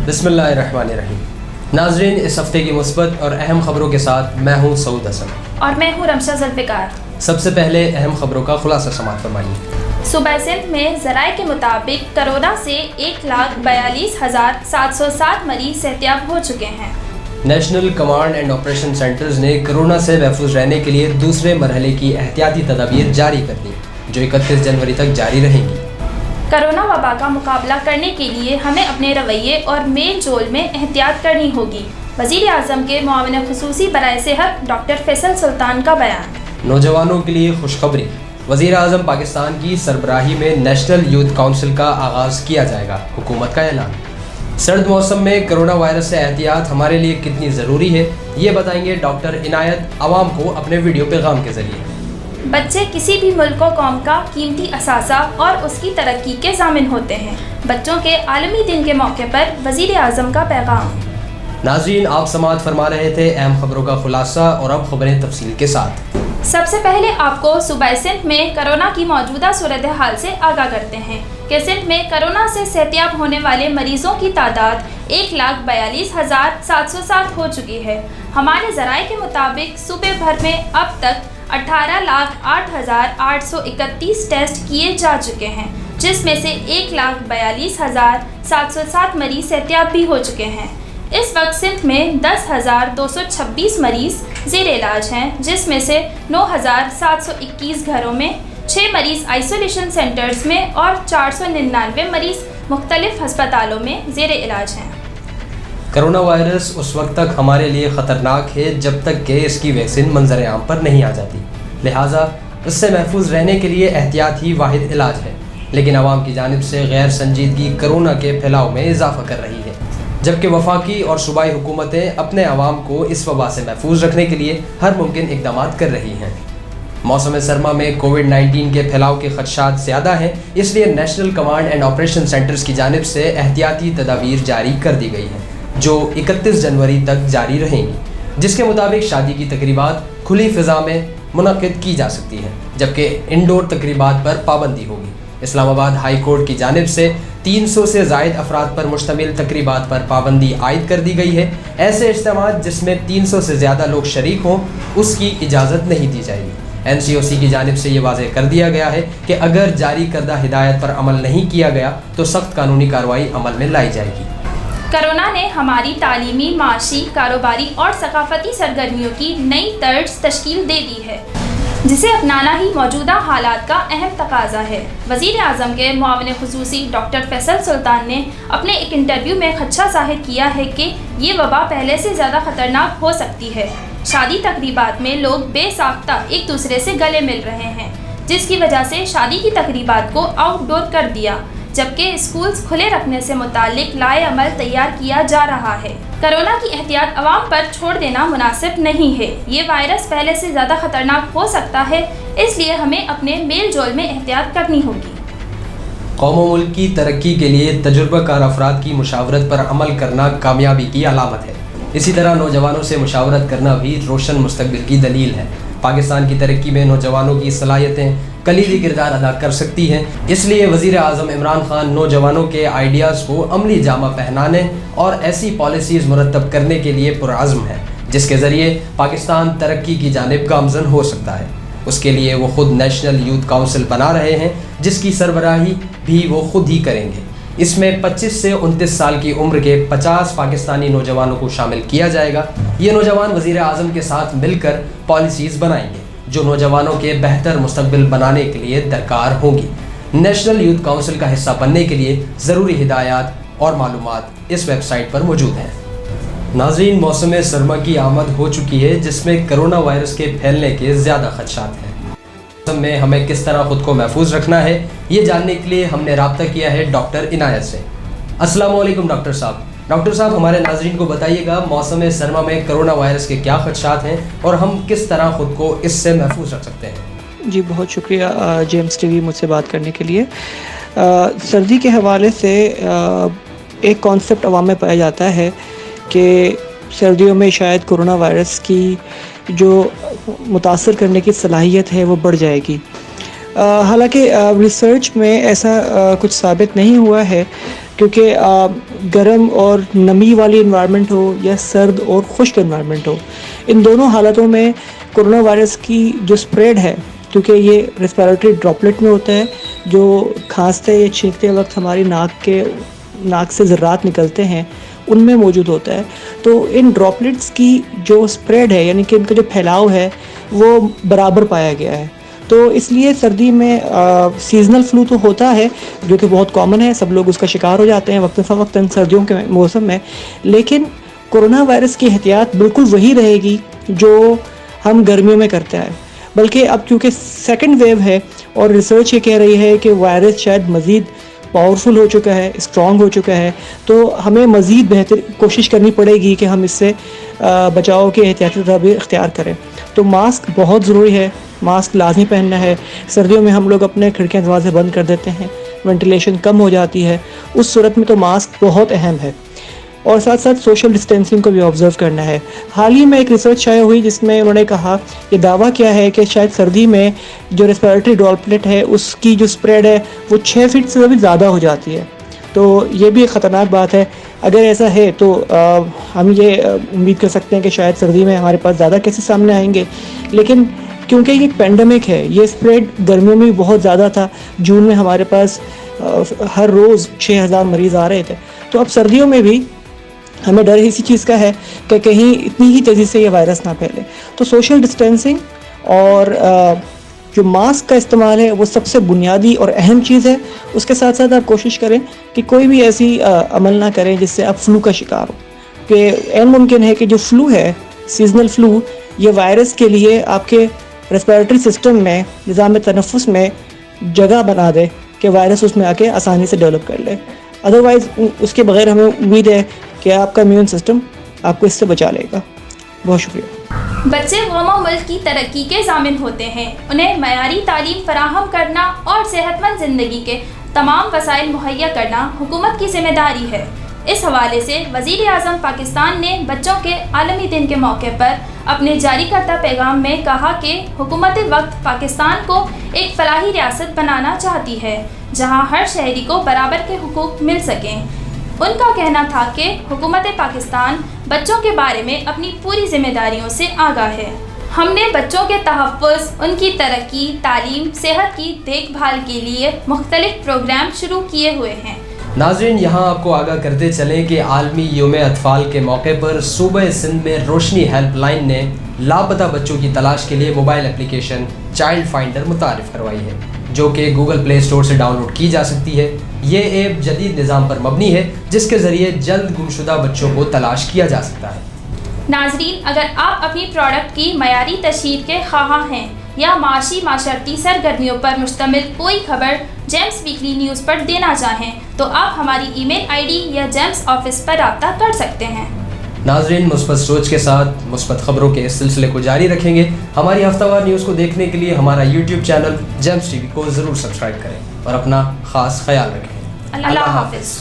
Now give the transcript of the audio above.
बिस्मिल्लाहिर्रहमानिर्रहीम। नाज़रीन, इस हफ्ते की मुस्बत और अहम खबरों के साथ मैं हूँ सऊद हसन और मैं हूँ रमशा जुल्फ़िकार। सबसे पहले अहम खबरों का खुलासा समाअत फरमाइए। सूबा सिंध में ज़राए के मुताबिक कोरोना से 1,42,707 मरीज सेहतियाब हो चुके हैं। National command and operation centres ने कोरोना से महफूज रहने के लिए दूसरे मरहले की एहतियाती तदाबीर जारी कर दी, जो 31 जनवरी तक जारी रहेंगी। कोरोना वबा का मुकाबला करने के लिए हमें अपने रवैये और मेल जोल में एहतियात करनी होगी। वज़ीर आज़म के मुआविन ख़ुसूसी बराए सेहत डॉक्टर फैसल सुल्तान का बयान। नौजवानों के लिए खुशखबरी, वज़ीर आज़म पाकिस्तान की सरबराही में नेशनल यूथ काउंसिल का आगाज़ किया जाएगा, हुकूमत का ऐलान। सर्द मौसम में कोरोना वायरस से एहतियात हमारे लिए कितनी ज़रूरी है, ये बताएंगे डॉक्टर इनायत आवाम को अपने वीडियो पैगाम के ज़रिए। बच्चे किसी भी मुल्क व कौम का कीमती असासा और उसकी तरक्की के ज़ामिन होते हैं। बच्चों के आलमी दिन के मौके पर वज़ीर आज़म का पैगाम। नाज़रीन, आप समाअत फरमा रहे थे अहम खबरों का खुलासा, और अब खबरें तफसील के साथ। सबसे पहले आपको सूबा सिंध में कोरोना की मौजूदा सूरत हाल से आगाह करते हैं कि सिंध में कोरोना से सेहतियाब होने वाले मरीजों की तादाद 1,42,707 हो चुकी है। हमारे ज़राए के मुताबिक सूबे भर में अब तक 18,08,831 टेस्ट किए जा चुके हैं, जिसमें से 1,42,707 मरीज सेहतियाब भी हो चुके हैं। इस वक्त सिंध में 10,226 मरीज ज़ेर इलाज हैं, जिसमें से 9,721 घरों में, 6 मरीज आइसोलेशन सेंटर्स में और 499 मरीज मुख्तलिफ हस्पतालों में ज़ेर इलाज हैं। कोरोना वायरस उस वक्त तक हमारे लिए ख़तरनाक है जब तक कि इसकी वैक्सीन मंजर आम पर नहीं आ जाती, लिहाजा इससे महफूज रहने के लिए एहतियात ही वाहिद इलाज है। लेकिन आवाम की जानिब से गैर संजीदगी कोरोना के फैलाव में इजाफा कर रही है, जबकि वफाकी और सूबाई हुकूमतें अपने आवाम को इस वबा से महफूज रखने के लिए हर मुमकिन इक़दाम कर रही हैं। मौसम सरमा में कोविड-19 के फैलाव के खदशात ज़्यादा हैं, इसलिए national command and operation centres की जानिब से एहतियाती तदाबीर जारी कर दी गई हैं, जो 31 जनवरी तक जारी रहेंगी, जिसके मुताबिक शादी की तकरीबात खुली फ़िज़ा में मुनक़िद की जा सकती हैं, जबकि इंडोर तकरीबात पर पाबंदी होगी। इस्लामाबाद हाई कोर्ट की जानिब से 300 से ज़ायद अफराद पर मुश्तमिल तकरीबात पर पाबंदी आयद कर दी गई है। ऐसे इज्तिमात जिसमें 300 से ज़्यादा लोग शरीक हों, उसकी इजाज़त नहीं दी जाएगी। NCOC की जानिब से ये वाज़ेह कर दिया गया है कि अगर जारी करदा हिदायत पर अमल नहीं किया गया तो सख्त कानूनी कार्रवाई अमल में लाई जाएगी। कोरोना ने हमारी तालीमी, माशी, कारोबारी और सकाफती सरगर्मियों की नई तर्ज तश्कील दे दी है, जिसे अपनाना ही मौजूदा हालात का अहम तकाजा है। वज़ीर आज़म के मुआविन ख़ुसूसी डॉक्टर फैसल सुल्तान ने अपने एक इंटरव्यू में खदशा ज़ाहिर किया है कि ये वबा पहले से ज़्यादा ख़तरनाक हो सकती है। शादी तकरीबात में लोग बेसाख्ता एक दूसरे से गले मिल रहे हैं, जिसकी वजह से शादी की तकरीबात को आउटडोर कर दिया, जबकि स्कूल्स खुले रखने से मुतालिक लाए अमल तैयार किया जा रहा है। कोरोना की एहतियात अवाम पर छोड़ देना मुनासिब नहीं है। ये वायरस पहले से ज़्यादा ख़तरनाक हो सकता है, इसलिए हमें अपने मेल जोल में एहतियात करनी होगी। कौम व मुल्क की तरक्की के लिए तजुर्बाकार अफराद की मुशावरत पर अमल करना कामयाबी की अलामत है। इसी तरह नौजवानों से मुशावरत करना भी रोशन मुस्तकबिल की दलील है। पाकिस्तान की तरक्की में नौजवानों की सलाहियतें कलीदी किरदार अदा कर सकती हैं, इसलिए वज़ीर आज़म इमरान खान नौजवानों के आइडियाज़ को अमली जामा पहनाने और ऐसी पॉलिसीज़ मुरतब करने के लिए पुरअज़्म है, जिसके ज़रिए पाकिस्तान तरक्की की जानिब गामज़न हो सकता है। उसके लिए वो ख़ुद नेशनल यूथ काउंसिल बना रहे हैं, जिसकी सरबराही भी वो ख़ुद ही करेंगे। इसमें 25 से 29 साल की उम्र के 50 पाकिस्तानी नौजवानों को शामिल किया जाएगा। ये नौजवान वज़ीर आज़म के साथ मिलकर पॉलिसीज़ बनाएंगे, जो नौजवानों के बेहतर मुस्तकबिल बनाने के लिए दरकार होंगी। नेशनल यूथ काउंसिल का हिस्सा बनने के लिए ज़रूरी हिदायत और मालूमात इस वेबसाइट पर मौजूद हैं। नाज़रीन, मौसम सरमा की आमद हो चुकी है, जिसमें कोरोना वायरस के फैलने के ज़्यादा खदशात हैं। मौसम में हमें किस तरह ख़ुद को महफूज रखना है, ये जानने के लिए हमने रब्ता किया है डॉक्टर इनायत से। अस्सलामु अलैकुम डॉक्टर साहब। डॉक्टर साहब, हमारे नाज़रीन को बताइएगा मौसम सरमा में कोरोना वायरस के क्या खदशात हैं और हम किस तरह ख़ुद को इससे महफूज रख सकते हैं। जी, बहुत शुक्रिया जेम्स टीवी मुझसे बात करने के लिए। सर्दी के हवाले से एक कॉन्सेप्ट अवाम में पाया जाता है कि सर्दियों में शायद कोरोना वायरस की जो मुतासर करने की सलाहियत है वो बढ़ जाएगी। हालांकि रिसर्च में ऐसा कुछ साबित नहीं हुआ है, کیونکہ گرم اور نمی والی انوائرمنٹ ہو یا سرد اور خشک انوائرمنٹ ہو، ان دونوں حالتوں میں کرونا وائرس کی جو اسپریڈ ہے، کیونکہ یہ ریسپیریٹری ڈراپلٹ میں ہوتا ہے جو کھانستے یا چھینکتے وقت ہماری ناک سے ذرات نکلتے ہیں ان میں موجود ہوتا ہے، تو ان ڈراپلٹس کی جو اسپریڈ ہے، یعنی کہ ان کا جو پھیلاؤ ہے وہ برابر پایا گیا ہے. تو اس لیے سردی میں سیزنل فلو تو ہوتا ہے جو کہ بہت کامن ہے، سب لوگ اس کا شکار ہو جاتے ہیں وقتاً فوقتاً سردیوں کے موسم میں، لیکن کرونا وائرس کی احتیاط بالکل وہی رہے گی جو ہم گرمیوں میں کرتے ہیں. بلکہ اب کیونکہ سیکنڈ ویو ہے اور ریسرچ یہ کہہ رہی ہے کہ وائرس شاید مزید پاورفل ہو چکا ہے، اسٹرانگ ہو چکا ہے، تو ہمیں مزید بہتر کوشش کرنی پڑے گی کہ ہم اس سے بچاؤ کے احتیاطی تدابیر اختیار کریں. تو ماسک بہت ضروری ہے، ماسک لازمی پہننا ہے. سردیوں میں ہم لوگ اپنے کھڑکیاں دروازے بند کر دیتے ہیں، وینٹیلیشن کم ہو جاتی ہے، اس صورت میں تو ماسک بہت اہم ہے. اور ساتھ ساتھ سوشل ڈسٹینسنگ کو بھی آبزرو کرنا ہے. حال ہی میں ایک ریسرچ شائع ہوئی جس میں انہوں نے کہا، یہ دعویٰ کیا ہے کہ شاید سردی میں جو ریسپیریٹری ڈراپلٹ ہے اس کی جو اسپریڈ ہے وہ 6 فٹ سے بھی زیادہ ہو جاتی ہے. تو یہ بھی ایک خطرناک بات ہے. اگر ایسا ہے تو ہم یہ امید کر سکتے ہیں کہ شاید سردی میں ہمارے پاس زیادہ کیسز سامنے آئیں گے، لیکن کیونکہ یہ پینڈیمک ہے، یہ اسپریڈ گرمیوں میں بھی بہت زیادہ تھا. جون میں ہمارے پاس ہر روز 6000 مریض آ رہے تھے. تو اب سردیوں میں بھی ہمیں ڈر اسی چیز کا ہے کہ کہیں اتنی ہی تیزی سے یہ وائرس نہ پھیلے. تو سوشل ڈسٹینسنگ اور جو ماسک کا استعمال ہے وہ سب سے بنیادی اور اہم چیز ہے. اس کے ساتھ ساتھ آپ کوشش کریں کہ کوئی بھی ایسی عمل نہ کریں جس سے آپ فلو کا شکار ہو، کہ عین ممکن ہے کہ جو فلو ہے، سیزنل فلو، یہ وائرس کے لیے آپ کے ریسپیریٹری سسٹم میں، نظام تنفس میں جگہ بنا دے کہ وائرس اس میں آ کے آسانی سے ڈیولپ کر لے. ادروائز اس کے بغیر ہمیں امید ہے کہ آپ کا امیون سسٹم آپ کو اس سے بچا لے گا. بہت شکریہ. بچے قوم و ملک کی ترقی کے ضامن ہوتے ہیں. انہیں معیاری تعلیم فراہم کرنا اور صحت مند زندگی کے تمام وسائل مہیا کرنا حکومت کی ذمہ داری ہے. اس حوالے سے وزیر اعظم پاکستان نے بچوں کے عالمی دن کے موقع پر اپنے جاری کردہ پیغام میں کہا کہ حکومت وقت پاکستان کو ایک فلاحی ریاست بنانا چاہتی ہے جہاں ہر شہری کو برابر کے حقوق مل سکیں. ان کا کہنا تھا کہ حکومت پاکستان بچوں کے بارے میں اپنی پوری ذمہ داریوں سے آگاہ ہے. ہم نے بچوں کے تحفظ، ان کی ترقی، تعلیم، صحت کی دیکھ بھال کے لیے مختلف پروگرام شروع کیے ہوئے ہیں. ناظرین، یہاں آپ کو آگاہ کرتے چلیں کہ عالمی یوم اطفال کے موقع پر صوبہ سندھ میں روشنی ہیلپ لائن نے لاپتہ بچوں کی تلاش کے لیے موبائل اپلیکیشن چائلڈ فائنڈر متعارف کروائی ہے، جو کہ گوگل پلے اسٹور سے ڈاؤن لوڈ کی جا سکتی ہے. یہ ایپ جدید نظام پر مبنی ہے جس کے ذریعے جلد گمشدہ بچوں کو تلاش کیا جا سکتا ہے. ناظرین، اگر آپ اپنی پروڈکٹ کی معیاری تشہیر کے خواہاں ہیں یا معاشی معاشرتی سرگرمیوں پر مشتمل کوئی خبر جیمز ویکلی نیوز پر دینا چاہیں تو آپ ہماری ای میل آئی ڈی یا جیمز آفس پر رابطہ کر سکتے ہیں. ناظرین، مثبت سوچ کے ساتھ مثبت خبروں کے اس سلسلے کو جاری رکھیں گے. ہماری ہفتہ وار نیوز کو دیکھنے کے لیے ہمارا YouTube channel James T V کو ضرور سبسکرائب کریں اور اپنا خاص خیال رکھیں. اللہ حافظ.